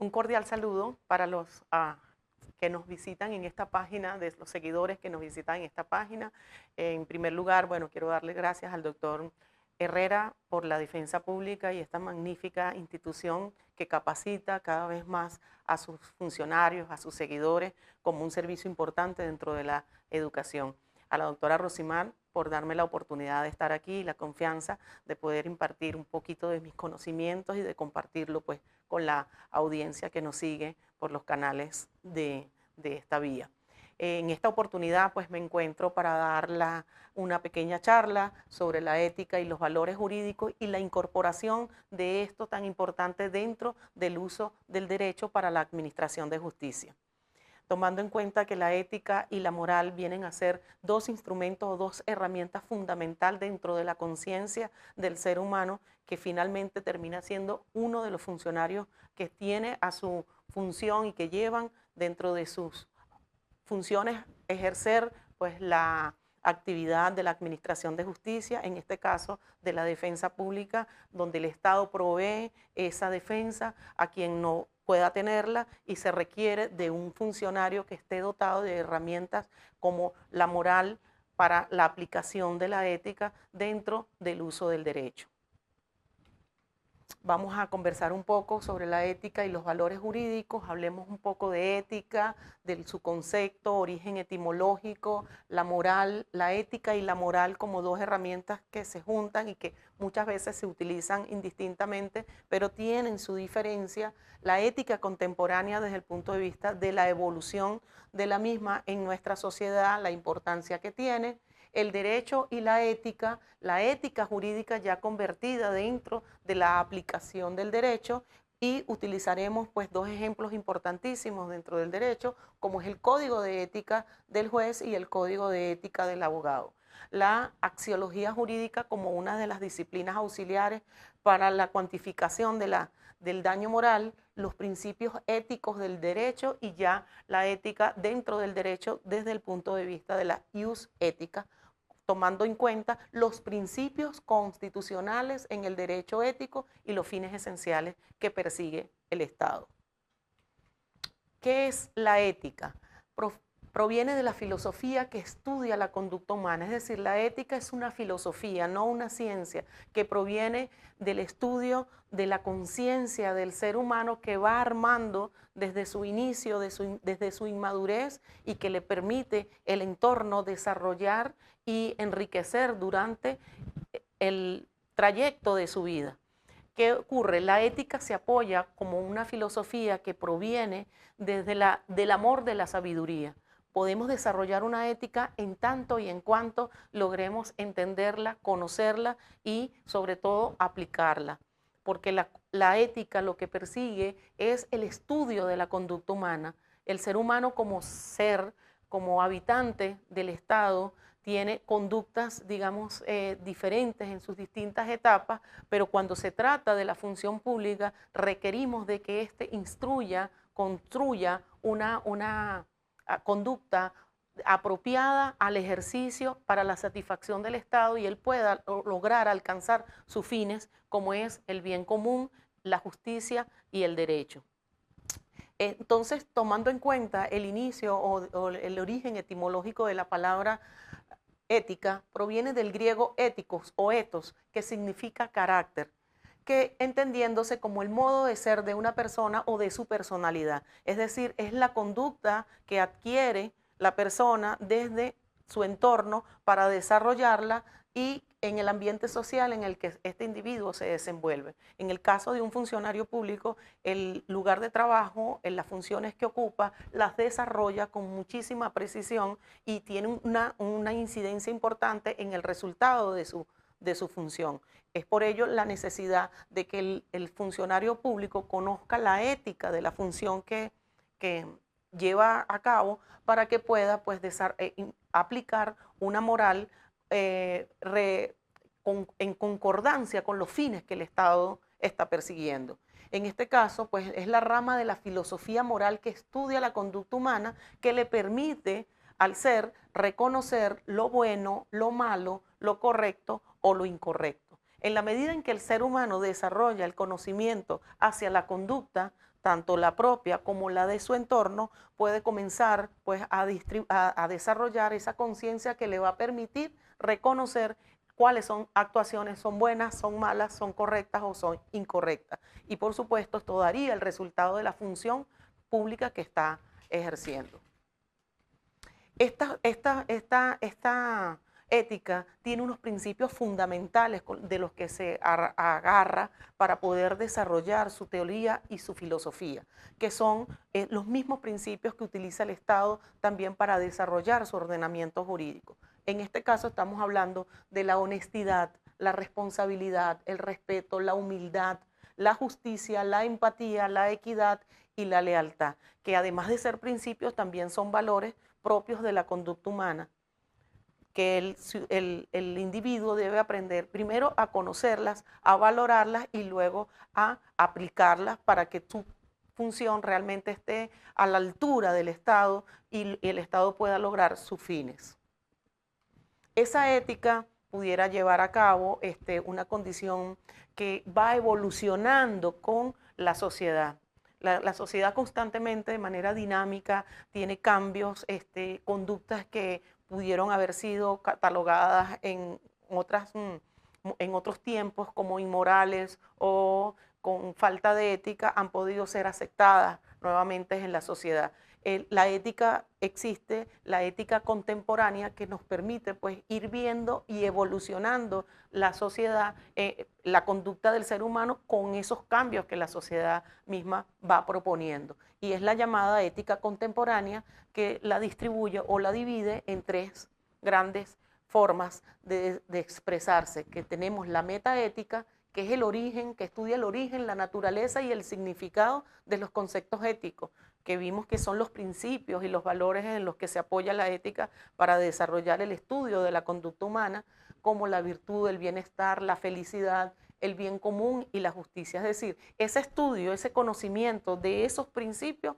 Un cordial saludo para los que nos visitan en esta página, de los seguidores que nos visitan en esta página. En primer lugar, bueno, quiero darle gracias al doctor Herrera por la defensa pública y esta magnífica institución que capacita cada vez más a sus funcionarios, a sus seguidores, como un servicio importante dentro de la educación. A la doctora Rosimar por darme la oportunidad de estar aquí y la confianza de poder impartir un poquito de mis conocimientos y de compartirlo pues con la audiencia que nos sigue por los canales de esta vía. En esta oportunidad pues me encuentro para dar una pequeña charla sobre la ética y los valores jurídicos y la incorporación de esto tan importante dentro del uso del derecho para la administración de justicia, tomando en cuenta que la ética y la moral vienen a ser dos instrumentos o dos herramientas fundamentales dentro de la conciencia del ser humano, que finalmente termina siendo uno de los funcionarios que tiene a su función y que llevan dentro de sus funciones ejercer pues la actividad de la administración de justicia, en este caso de la defensa pública, donde el Estado provee esa defensa a quien no pueda tenerla y se requiere de un funcionario que esté dotado de herramientas como la moral para la aplicación de la ética dentro del uso del derecho. Vamos a conversar un poco sobre la ética y los valores jurídicos, hablemos un poco de ética, de su concepto, origen etimológico, la moral, la ética y la moral como dos herramientas que se juntan y que muchas veces se utilizan indistintamente, pero tienen su diferencia. La ética contemporánea desde el punto de vista de la evolución de la misma en nuestra sociedad, la importancia que tiene, el derecho y la ética jurídica ya convertida dentro de la aplicación del derecho, y utilizaremos pues dos ejemplos importantísimos dentro del derecho, como es el código de ética del juez y el código de ética del abogado. La axiología jurídica como una de las disciplinas auxiliares para la cuantificación del daño moral, los principios éticos del derecho y ya la ética dentro del derecho desde el punto de vista de la ius ética, tomando en cuenta los principios constitucionales en el derecho ético y los fines esenciales que persigue el Estado. ¿Qué es la ética? Proviene de la filosofía que estudia la conducta humana, es decir, la ética es una filosofía, no una ciencia, que proviene del estudio de la conciencia del ser humano que va armando desde su inicio, desde su inmadurez, y que le permite el entorno desarrollar y enriquecer durante el trayecto de su vida. ¿Qué ocurre? La ética se apoya como una filosofía que proviene del amor de la sabiduría. Podemos desarrollar una ética en tanto y en cuanto logremos entenderla, conocerla y sobre todo aplicarla. Porque la ética lo que persigue es el estudio de la conducta humana. El ser humano como ser, como habitante del Estado, tiene conductas, digamos, diferentes en sus distintas etapas, pero cuando se trata de la función pública requerimos de que éste instruya, construya una conducta apropiada al ejercicio para la satisfacción del Estado y él pueda lograr alcanzar sus fines, como es el bien común, la justicia y el derecho. Entonces, tomando en cuenta el inicio o el origen etimológico de la palabra ética, proviene del griego éticos o ethos, que significa carácter, que entendiéndose como el modo de ser de una persona o de su personalidad. Es decir, es la conducta que adquiere la persona desde su entorno para desarrollarla y en el ambiente social en el que este individuo se desenvuelve. En el caso de un funcionario público, el lugar de trabajo, en las funciones que ocupa, las desarrolla con muchísima precisión y tiene una incidencia importante en el resultado de su función. Es por ello la necesidad de que el funcionario público conozca la ética de la función que lleva a cabo para que pueda pues, aplicar una moral en concordancia con los fines que el Estado está persiguiendo. En este caso, pues es la rama de la filosofía moral que estudia la conducta humana, que le permite al ser reconocer lo bueno, lo malo, lo correcto o lo incorrecto. En la medida en que el ser humano desarrolla el conocimiento hacia la conducta, tanto la propia como la de su entorno, puede comenzar pues a desarrollar esa conciencia que le va a permitir reconocer cuáles son actuaciones, son buenas, son malas, son correctas o son incorrectas. Y por supuesto esto daría el resultado de la función pública que está ejerciendo. Esta ética tiene unos principios fundamentales de los que se agarra para poder desarrollar su teoría y su filosofía, que son los mismos principios que utiliza el Estado también para desarrollar su ordenamiento jurídico. En este caso estamos hablando de la honestidad, la responsabilidad, el respeto, la humildad, la justicia, la empatía, la equidad y la lealtad, que además de ser principios también son valores propios de la conducta humana, que el individuo debe aprender primero a conocerlas, a valorarlas y luego a aplicarlas para que su función realmente esté a la altura del Estado y el Estado pueda lograr sus fines. Esa ética pudiera llevar a cabo una condición que va evolucionando con la sociedad. La sociedad constantemente, de manera dinámica, tiene cambios, conductas que pudieron haber sido catalogadas en otros tiempos como inmorales o con falta de ética, han podido ser aceptadas nuevamente en la sociedad. La ética existe, la ética contemporánea que nos permite pues ir viendo y evolucionando la sociedad, la conducta del ser humano con esos cambios que la sociedad misma va proponiendo. Y es la llamada ética contemporánea que la distribuye o la divide en tres grandes formas de expresarse, que tenemos la metaética, que es el origen, que estudia el origen, la naturaleza y el significado de los conceptos éticos, que vimos que son los principios y los valores en los que se apoya la ética para desarrollar el estudio de la conducta humana, como la virtud, el bienestar, la felicidad, el bien común y la justicia. Es decir, ese estudio, ese conocimiento de esos principios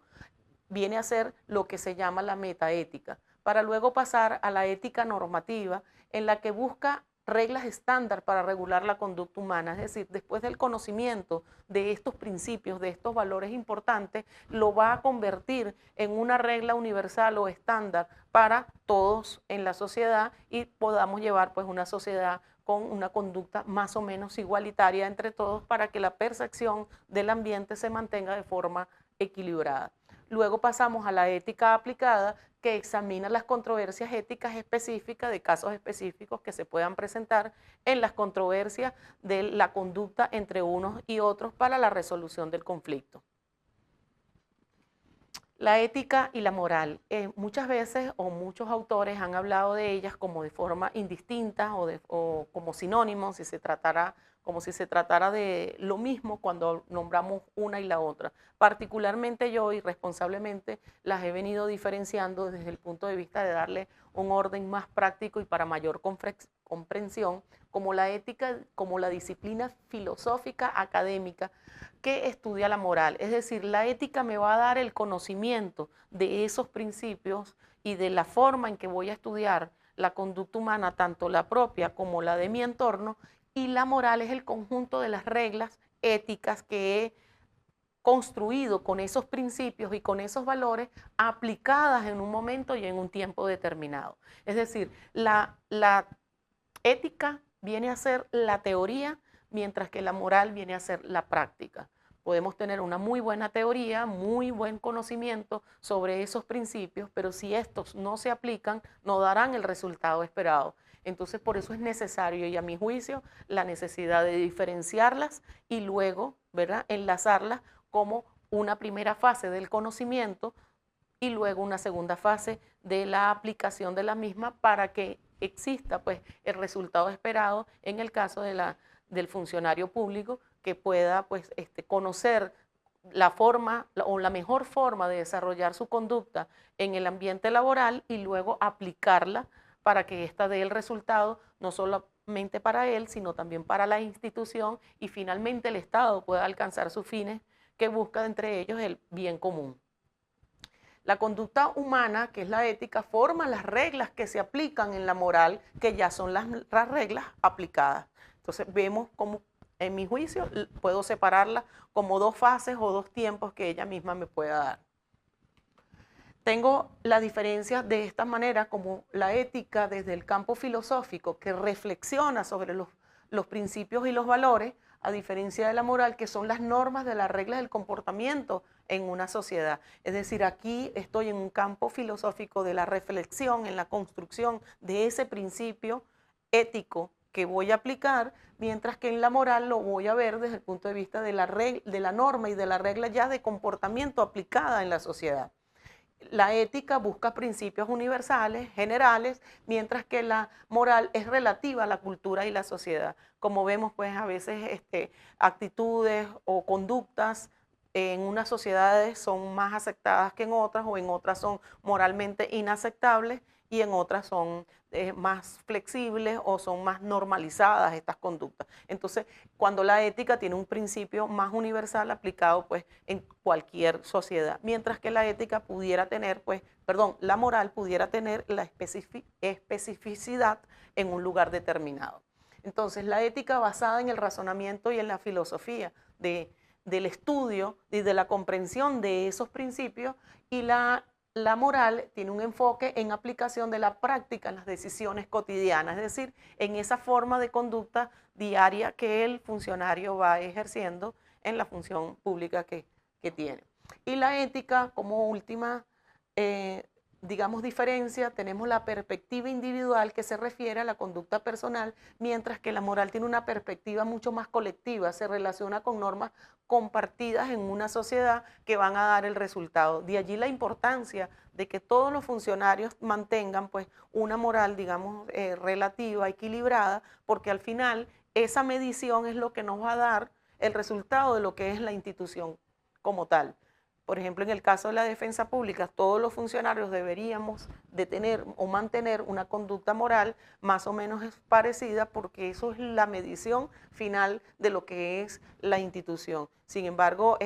viene a ser lo que se llama la metaética, para luego pasar a la ética normativa, en la que busca reglas estándar para regular la conducta humana. Es decir, después del conocimiento de estos principios, de estos valores importantes, lo va a convertir en una regla universal o estándar para todos en la sociedad y podamos llevar pues una sociedad con una conducta más o menos igualitaria entre todos para que la percepción del ambiente se mantenga de forma equilibrada. Luego pasamos a la ética aplicada, que examina las controversias éticas específicas de casos específicos que se puedan presentar en las controversias de la conducta entre unos y otros para la resolución del conflicto. La ética y la moral, muchas veces o muchos autores han hablado de ellas como de forma indistinta o como sinónimos, como si se tratara de lo mismo cuando nombramos una y la otra. Particularmente yo, y responsablemente, las he venido diferenciando desde el punto de vista de darle un orden más práctico y para mayor comprensión, como la ética, como la disciplina filosófica académica que estudia la moral. Es decir, la ética me va a dar el conocimiento de esos principios y de la forma en que voy a estudiar la conducta humana, tanto la propia como la de mi entorno, y la moral es el conjunto de las reglas éticas que he construido con esos principios y con esos valores aplicadas en un momento y en un tiempo determinado. Es decir, la ética viene a ser la teoría, mientras que la moral viene a ser la práctica. Podemos tener una muy buena teoría, muy buen conocimiento sobre esos principios, pero si estos no se aplican, no darán el resultado esperado. Entonces, por eso es necesario, y a mi juicio, la necesidad de diferenciarlas y luego, ¿verdad?, enlazarlas como una primera fase del conocimiento y luego una segunda fase de la aplicación de la misma para que exista pues, el resultado esperado en el caso del funcionario público que pueda pues, conocer la forma o la mejor forma de desarrollar su conducta en el ambiente laboral y luego aplicarla para que ésta dé el resultado no solamente para él, sino también para la institución y finalmente el Estado pueda alcanzar sus fines que busca entre ellos el bien común. La conducta humana, que es la ética, forma las reglas que se aplican en la moral, que ya son las reglas aplicadas. Entonces vemos cómo en mi juicio, puedo separarla como dos fases o dos tiempos que ella misma me pueda dar. Tengo la diferencia de esta manera como la ética desde el campo filosófico que reflexiona sobre los principios y los valores, a diferencia de la moral, que son las normas de las reglas del comportamiento en una sociedad. Es decir, aquí estoy en un campo filosófico de la reflexión, en la construcción de ese principio ético que voy a aplicar, mientras que en la moral lo voy a ver desde el punto de vista de la norma y de la regla ya de comportamiento aplicada en la sociedad. La ética busca principios universales, generales, mientras que la moral es relativa a la cultura y la sociedad. Como vemos, pues a veces actitudes o conductas en unas sociedades son más aceptadas que en otras, o en otras son moralmente inaceptables y en otras son más flexibles o son más normalizadas estas conductas. Entonces, cuando la ética tiene un principio más universal aplicado pues en cualquier sociedad, mientras que la ética pudiera tener, la moral pudiera tener la especificidad en un lugar determinado. Entonces, la ética basada en el razonamiento y en la filosofía del estudio y de la comprensión de esos principios, y la moral tiene un enfoque en aplicación de la práctica en las decisiones cotidianas, es decir, en esa forma de conducta diaria que el funcionario va ejerciendo en la función pública que tiene. Y la ética, como última, digamos, diferencia, tenemos la perspectiva individual que se refiere a la conducta personal, mientras que la moral tiene una perspectiva mucho más colectiva, se relaciona con normas compartidas en una sociedad que van a dar el resultado. De allí la importancia de que todos los funcionarios mantengan pues una moral, digamos, relativa, equilibrada, porque al final esa medición es lo que nos va a dar el resultado de lo que es la institución como tal. Por ejemplo, en el caso de la defensa pública, todos los funcionarios deberíamos de tener o mantener una conducta moral más o menos parecida, porque eso es la medición final de lo que es la institución. Sin embargo,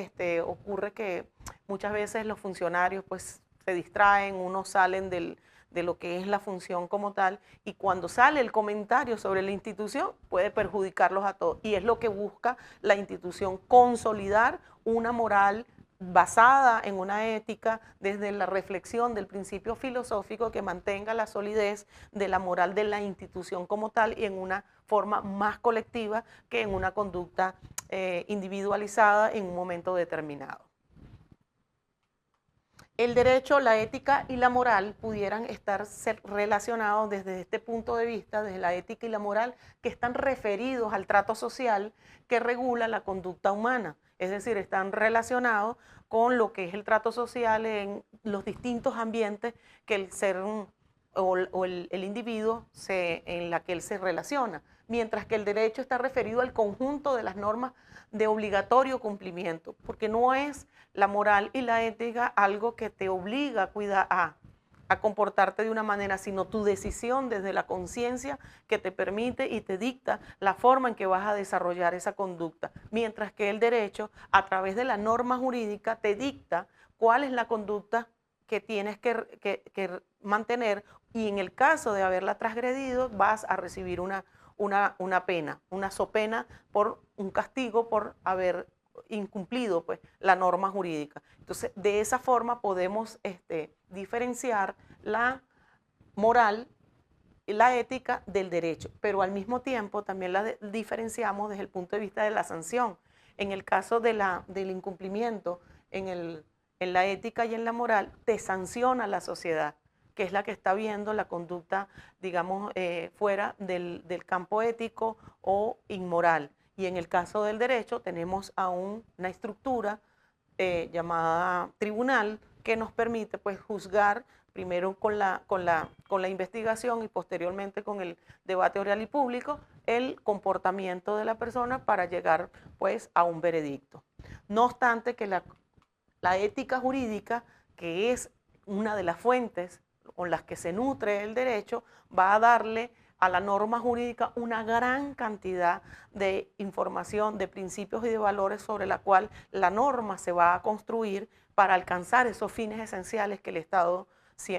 ocurre que muchas veces los funcionarios pues se distraen, unos salen de lo que es la función como tal, y cuando sale el comentario sobre la institución puede perjudicarlos a todos. Y es lo que busca la institución, consolidar una moral basada en una ética desde la reflexión del principio filosófico que mantenga la solidez de la moral de la institución como tal, y en una forma más colectiva que en una conducta individualizada en un momento determinado. El derecho, la ética y la moral pudieran estar relacionados desde este punto de vista, desde la ética y la moral, que están referidos al trato social que regula la conducta humana. Es decir, están relacionados con lo que es el trato social en los distintos ambientes que el ser o el individuo en la que él se relaciona. Mientras que el derecho está referido al conjunto de las normas de obligatorio cumplimiento, porque no es la moral y la ética algo que te obliga a cuidar, a comportarte de una manera, sino tu decisión desde la conciencia que te permite y te dicta la forma en que vas a desarrollar esa conducta. Mientras que el derecho, a través de la norma jurídica, te dicta cuál es la conducta que tienes que mantener, y en el caso de haberla transgredido vas a recibir una pena, una sopena por un castigo por haber incumplido pues la norma jurídica. Entonces, de esa forma podemos diferenciar la moral y la ética del derecho, pero al mismo tiempo también la diferenciamos desde el punto de vista de la sanción. En el caso del incumplimiento, en la ética y en la moral, te sanciona la sociedad, que es la que está viendo la conducta, digamos, fuera del campo ético o inmoral. Y en el caso del derecho tenemos aún una estructura llamada tribunal que nos permite pues juzgar primero con la investigación y posteriormente con el debate oral y público el comportamiento de la persona para llegar pues a un veredicto. No obstante que la ética jurídica, que es una de las fuentes con las que se nutre el derecho, va a darle a la norma jurídica una gran cantidad de información, de principios y de valores sobre la cual la norma se va a construir para alcanzar esos fines esenciales que el Estado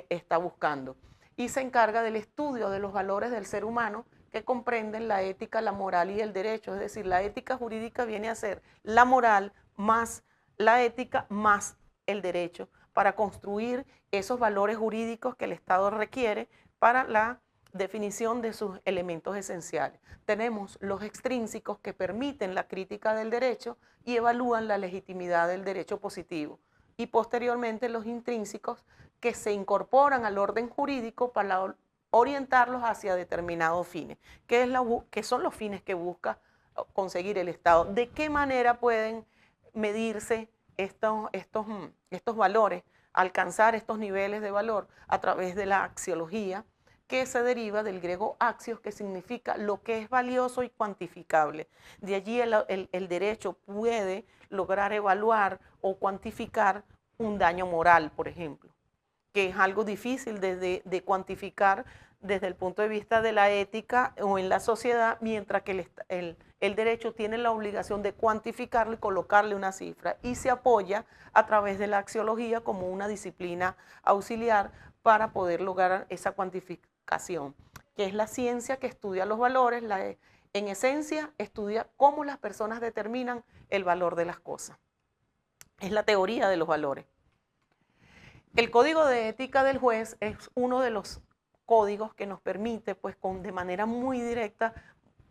está buscando. Y se encarga del estudio de los valores del ser humano, que comprenden la ética, la moral y el derecho. Es decir, la ética jurídica viene a ser la moral más la ética más el derecho para construir esos valores jurídicos que el Estado requiere para la definición de sus elementos esenciales. Tenemos los extrínsecos que permiten la crítica del derecho y evalúan la legitimidad del derecho positivo. Y posteriormente los intrínsecos que se incorporan al orden jurídico para orientarlos hacia determinados fines. ¿Qué son los fines que busca conseguir el Estado? ¿De qué manera pueden medirse estos valores, alcanzar estos niveles de valor? A través de la axiología, que se deriva del griego axios, que significa lo que es valioso y cuantificable. De allí el derecho puede lograr evaluar o cuantificar un daño moral, por ejemplo, que es algo difícil de cuantificar desde el punto de vista de la ética o en la sociedad, mientras que el derecho tiene la obligación de cuantificarlo y colocarle una cifra, y se apoya a través de la axiología como una disciplina auxiliar para poder lograr esa cuantificación, que es la ciencia que estudia los valores, en esencia estudia cómo las personas determinan el valor de las cosas. Es la teoría de los valores. El código de ética del juez es uno de los códigos que nos permite, pues, de manera muy directa,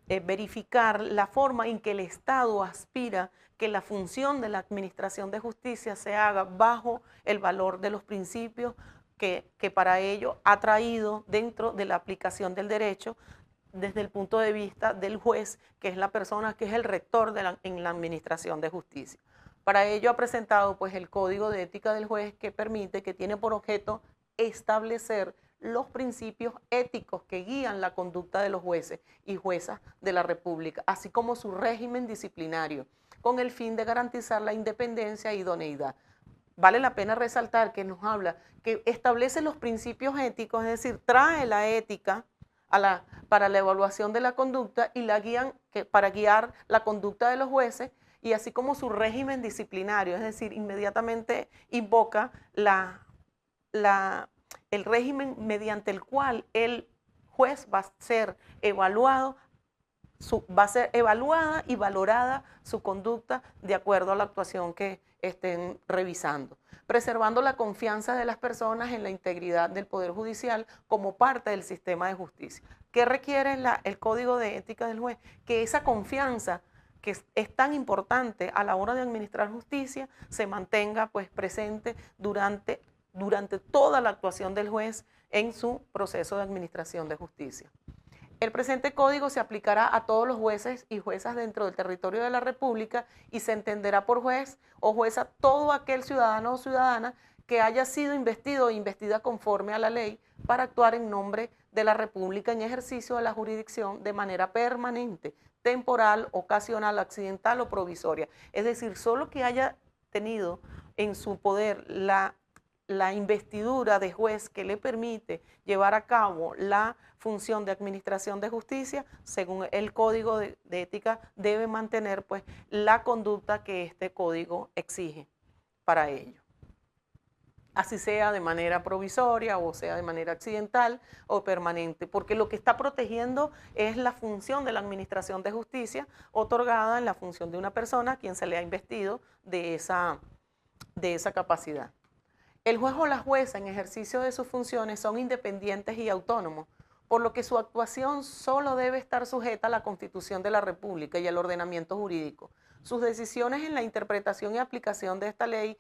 verificar la forma en que el Estado aspira que la función de la administración de justicia se haga bajo el valor de los principios que para ello ha traído dentro de la aplicación del derecho desde el punto de vista del juez, que es la persona que es el rector en la administración de justicia. Para ello ha presentado, pues, el Código de Ética del Juez, que tiene por objeto establecer los principios éticos que guían la conducta de los jueces y juezas de la República, así como su régimen disciplinario, con el fin de garantizar la independencia e idoneidad. Vale la pena resaltar que nos habla, que establece los principios éticos, es decir, trae la ética para la evaluación de la conducta y para guiar la conducta de los jueces, y así como su régimen disciplinario, es decir, inmediatamente invoca el régimen mediante el cual el juez va a ser evaluada y valorada su conducta de acuerdo a la actuación que estén revisando, preservando la confianza de las personas en la integridad del Poder Judicial como parte del sistema de justicia. ¿Qué requiere el Código de Ética del Juez? Que esa confianza, que es tan importante a la hora de administrar justicia, se mantenga, pues, presente durante toda la actuación del juez en su proceso de administración de justicia. El presente código se aplicará a todos los jueces y juezas dentro del territorio de la República y se entenderá por juez o jueza todo aquel ciudadano o ciudadana que haya sido investido o investida conforme a la ley para actuar en nombre de la República en ejercicio de la jurisdicción de manera permanente, temporal, ocasional, accidental o provisoria. Es decir, solo que haya tenido en su poder la investidura de juez que le permite llevar a cabo la función de administración de justicia, según el Código de Ética, debe mantener, pues, la conducta que este código exige para ello. Así sea de manera provisoria o sea de manera accidental o permanente, porque lo que está protegiendo es la función de la administración de justicia otorgada en la función de una persona a quien se le ha investido de esa capacidad. El juez o la jueza en ejercicio de sus funciones son independientes y autónomos, por lo que su actuación solo debe estar sujeta a la Constitución de la República y al ordenamiento jurídico. Sus decisiones en la interpretación y aplicación de esta ley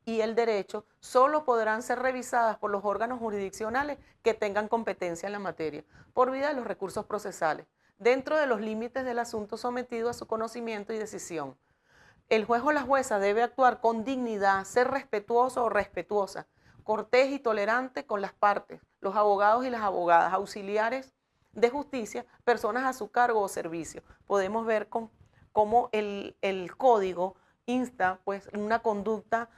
y el derecho solo podrán ser revisadas por los órganos jurisdiccionales que tengan competencia en la materia, por vía de los recursos procesales, dentro de los límites del asunto sometido a su conocimiento y decisión. El juez o la jueza debe actuar con dignidad, ser respetuoso o respetuosa, cortés y tolerante con las partes, los abogados y las abogadas, auxiliares de justicia, personas a su cargo o servicio. Podemos ver cómo el código insta, pues, una conducta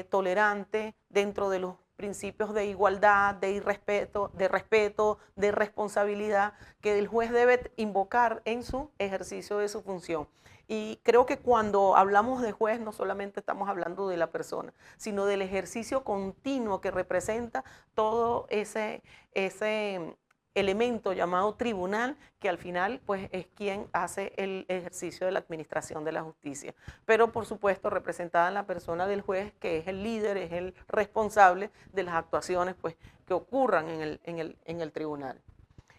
tolerante dentro de los principios de igualdad, de respeto, de responsabilidad que el juez debe invocar en su ejercicio de su función. Y creo que cuando hablamos de juez no solamente estamos hablando de la persona, sino del ejercicio continuo que representa todo ese elemento llamado tribunal, que al final pues es quien hace el ejercicio de la administración de la justicia. Pero por supuesto representada en la persona del juez, que es el líder, es el responsable de las actuaciones pues que ocurran en el tribunal.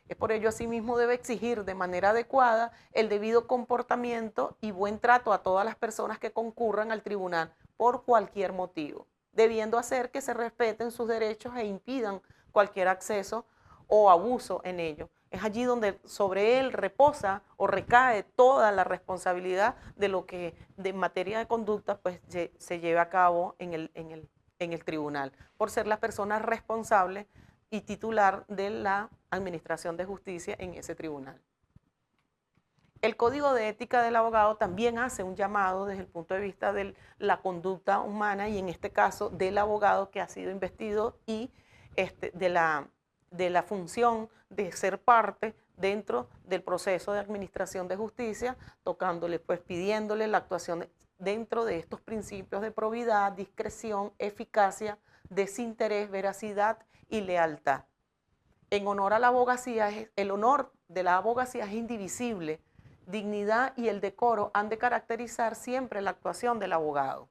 Es por ello, asimismo, debe exigir de manera adecuada el debido comportamiento y buen trato a todas las personas que concurran al tribunal por cualquier motivo, debiendo hacer que se respeten sus derechos e impidan cualquier acceso o abuso en ello. Es allí donde sobre él reposa o recae toda la responsabilidad de lo que de materia de conducta pues, se lleve a cabo en el tribunal, por ser la persona responsable y titular de la administración de justicia en ese tribunal. El Código de Ética del Abogado también hace un llamado desde el punto de vista de la conducta humana y en este caso del abogado que ha sido investido y de la función de ser parte dentro del proceso de administración de justicia, tocándole, pues pidiéndole la actuación dentro de estos principios de probidad, discreción, eficacia, desinterés, veracidad y lealtad. En honor a la abogacía, el honor de la abogacía es indivisible. Dignidad y el decoro han de caracterizar siempre la actuación del abogado.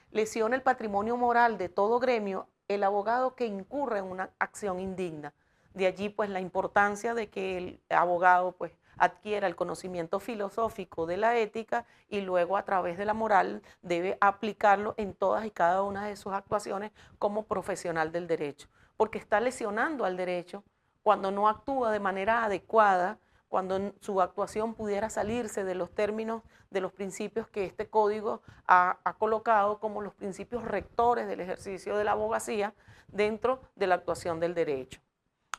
Lesiona el patrimonio moral de todo gremio el abogado que incurre en una acción indigna. De allí pues la importancia de que el abogado pues adquiera el conocimiento filosófico de la ética y luego a través de la moral debe aplicarlo en todas y cada una de sus actuaciones como profesional del derecho, porque está lesionando al derecho cuando no actúa de manera adecuada, cuando su actuación pudiera salirse de los términos, de los principios que este código ha colocado como los principios rectores del ejercicio de la abogacía dentro de la actuación del derecho.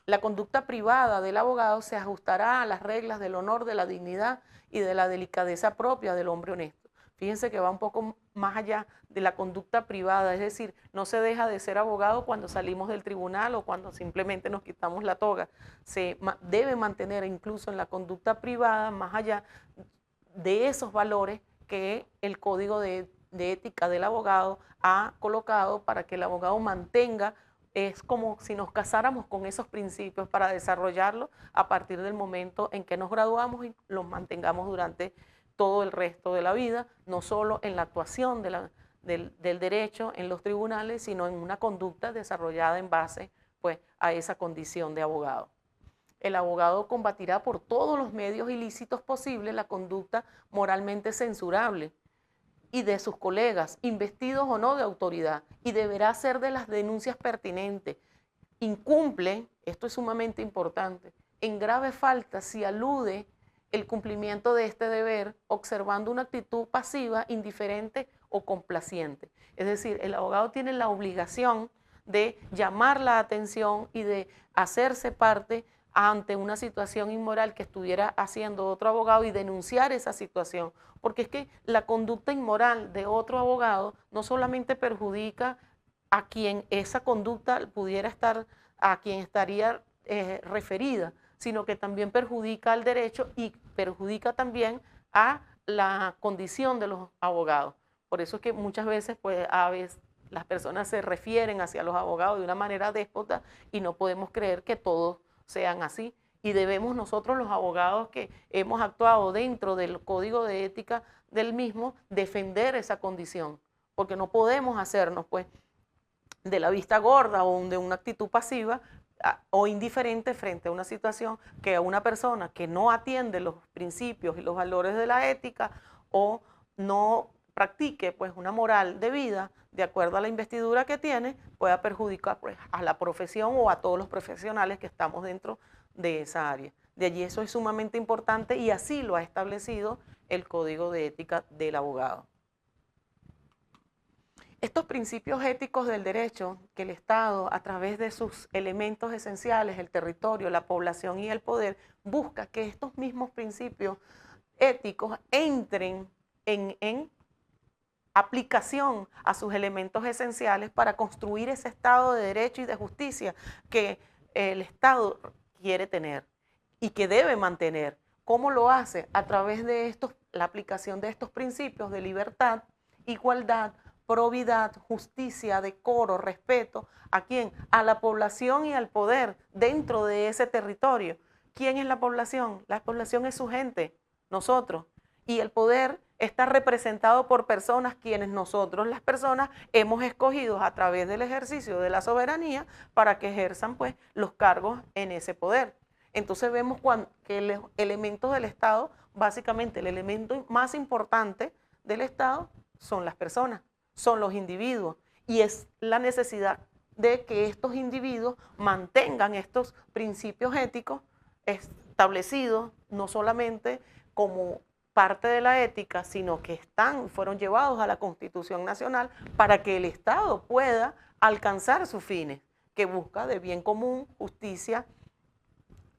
La conducta privada del abogado se ajustará a las reglas del honor, de la dignidad y de la delicadeza propia del hombre honesto. Fíjense que va un poco más allá de la conducta privada, es decir, no se deja de ser abogado cuando salimos del tribunal o cuando simplemente nos quitamos la toga. Se debe mantener incluso en la conducta privada, más allá de esos valores que el Código de Ética del Abogado ha colocado para que el abogado mantenga. Es como si nos casáramos con esos principios para desarrollarlos a partir del momento en que nos graduamos y los mantengamos durante todo el resto de la vida, no solo en la actuación del derecho en los tribunales, sino en una conducta desarrollada en base pues, a esa condición de abogado. El abogado combatirá por todos los medios ilícitos posibles la conducta moralmente censurable y de sus colegas, investidos o no de autoridad, y deberá hacer de las denuncias pertinentes. Incumple, esto es sumamente importante, en grave falta si alude el cumplimiento de este deber observando una actitud pasiva, indiferente o complaciente. Es decir, el abogado tiene la obligación de llamar la atención y de hacerse parte ante una situación inmoral que estuviera haciendo otro abogado y denunciar esa situación. Porque es que la conducta inmoral de otro abogado no solamente perjudica a quien esa conducta pudiera estar, a quien estaría referida, sino que también perjudica al derecho y perjudica también a la condición de los abogados. Por eso es que muchas veces, pues, a veces las personas se refieren hacia los abogados de una manera déspota y no podemos creer que todos sean así. Y debemos nosotros, los abogados que hemos actuado dentro del Código de Ética del mismo, defender esa condición, porque no podemos hacernos, pues, de la vista gorda o de una actitud pasiva o indiferente frente a una situación que a una persona que no atiende los principios y los valores de la ética o no practique pues una moral de vida de acuerdo a la investidura que tiene, pueda perjudicar pues, a la profesión o a todos los profesionales que estamos dentro de esa área. De allí eso es sumamente importante y así lo ha establecido el Código de Ética del Abogado. Estos principios éticos del derecho que el Estado, a través de sus elementos esenciales, el territorio, la población y el poder, busca que estos mismos principios éticos entren en aplicación a sus elementos esenciales para construir ese Estado de derecho y de justicia que el Estado quiere tener y que debe mantener. ¿Cómo lo hace? A través de la aplicación de estos principios de libertad, igualdad, probidad, justicia, decoro, respeto. ¿A quién? A la población y al poder dentro de ese territorio. ¿Quién es la población? La población es su gente, nosotros. Y el poder está representado por personas quienes nosotros, las personas, hemos escogido a través del ejercicio de la soberanía para que ejerzan pues los cargos en ese poder. Entonces vemos que los elementos del Estado, básicamente el elemento más importante del Estado son las personas, son los individuos, y es la necesidad de que estos individuos mantengan estos principios éticos establecidos no solamente como parte de la ética, sino que fueron llevados a la Constitución Nacional para que el Estado pueda alcanzar sus fines, que busca de bien común, justicia,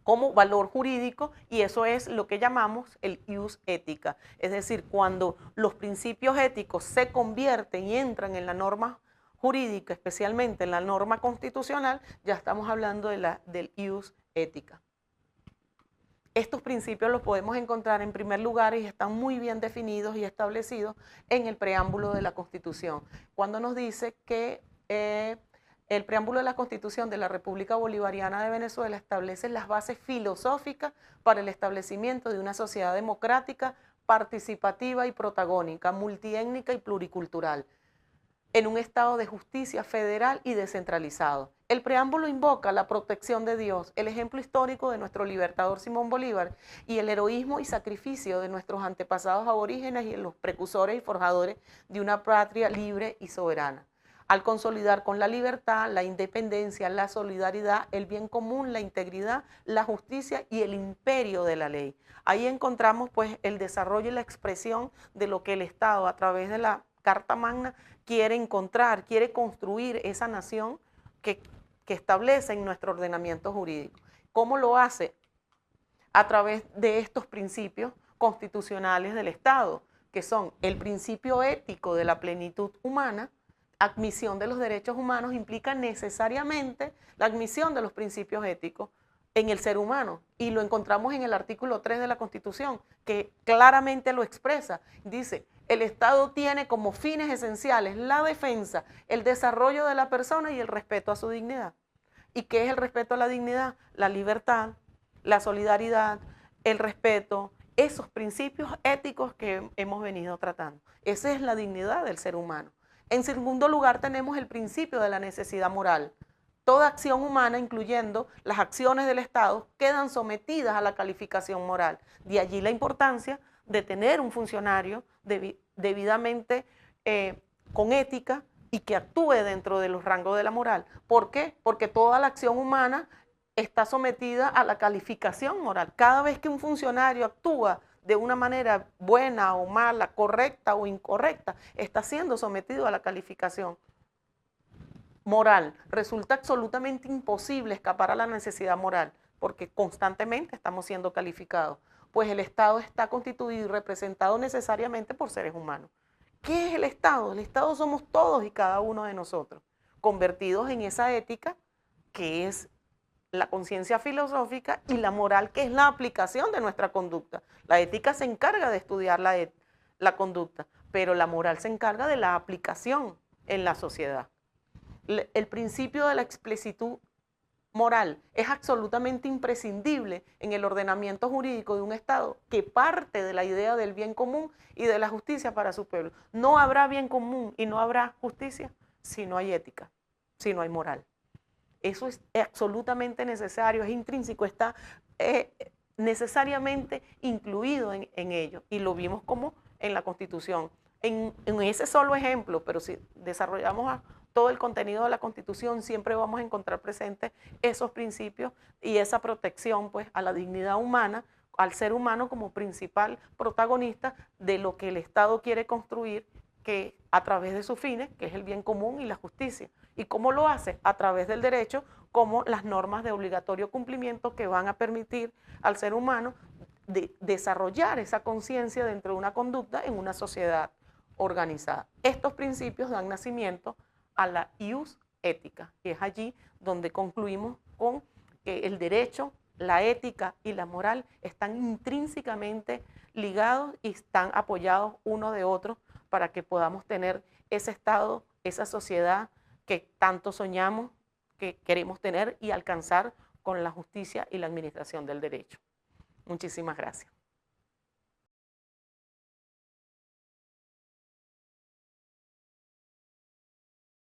como valor jurídico, y eso es lo que llamamos el ius ética. Es decir, cuando los principios éticos se convierten y entran en la norma jurídica, especialmente en la norma constitucional, ya estamos hablando del ius ética. Estos principios los podemos encontrar en primer lugar y están muy bien definidos y establecidos en el preámbulo de la Constitución, cuando nos dice que el preámbulo de la Constitución de la República Bolivariana de Venezuela establece las bases filosóficas para el establecimiento de una sociedad democrática, participativa y protagónica, multiétnica y pluricultural, en un estado de justicia federal y descentralizado. El preámbulo invoca la protección de Dios, el ejemplo histórico de nuestro libertador Simón Bolívar y el heroísmo y sacrificio de nuestros antepasados aborígenes y los precursores y forjadores de una patria libre y soberana. Al consolidar con la libertad, la independencia, la solidaridad, el bien común, la integridad, la justicia y el imperio de la ley. Ahí encontramos pues el desarrollo y la expresión de lo que el Estado a través de la Carta Magna quiere encontrar, quiere construir esa nación que establece en nuestro ordenamiento jurídico. ¿Cómo lo hace? A través de estos principios constitucionales del Estado, que son el principio ético de la plenitud humana. Admisión de los derechos humanos implica necesariamente la admisión de los principios éticos en el ser humano, y lo encontramos en el artículo 3 de la Constitución, que claramente lo expresa. Dice, el Estado tiene como fines esenciales la defensa, el desarrollo de la persona y el respeto a su dignidad. ¿Y qué es el respeto a la dignidad? La libertad, la solidaridad, el respeto, esos principios éticos que hemos venido tratando. Esa es la dignidad del ser humano. En segundo lugar, tenemos el principio de la necesidad moral. Toda acción humana, incluyendo las acciones del Estado, quedan sometidas a la calificación moral. De allí la importancia de tener un funcionario debidamente con ética y que actúe dentro de los rangos de la moral. ¿Por qué? Porque toda la acción humana está sometida a la calificación moral. Cada vez que un funcionario actúa de una manera buena o mala, correcta o incorrecta, está siendo sometido a la calificación moral. Resulta absolutamente imposible escapar a la necesidad moral, porque constantemente estamos siendo calificados, pues el Estado está constituido y representado necesariamente por seres humanos. ¿Qué es el Estado? El Estado somos todos y cada uno de nosotros, convertidos en esa ética que es la conciencia filosófica y la moral, que es la aplicación de nuestra conducta. La ética se encarga de estudiar la conducta, pero la moral se encarga de la aplicación en la sociedad. El principio de la explicitud moral es absolutamente imprescindible en el ordenamiento jurídico de un Estado que parte de la idea del bien común y de la justicia para su pueblo. No habrá bien común y no habrá justicia si no hay ética, si no hay moral. Eso es absolutamente necesario, es intrínseco, está necesariamente incluido en ello, y lo vimos como en la Constitución. En ese solo ejemplo, pero si desarrollamos todo el contenido de la Constitución, siempre vamos a encontrar presentes esos principios y esa protección pues, a la dignidad humana, al ser humano como principal protagonista de lo que el Estado quiere construir, que a través de sus fines, que es el bien común y la justicia. ¿Y cómo lo hace? A través del derecho, como las normas de obligatorio cumplimiento que van a permitir al ser humano desarrollar esa conciencia dentro de una conducta en una sociedad organizada. Estos principios dan nacimiento a la ius ética, y es allí donde concluimos con que el derecho, la ética y la moral están intrínsecamente ligados y están apoyados uno de otro para que podamos tener ese Estado, esa sociedad que tanto soñamos, que queremos tener y alcanzar con la justicia y la administración del derecho. Muchísimas gracias.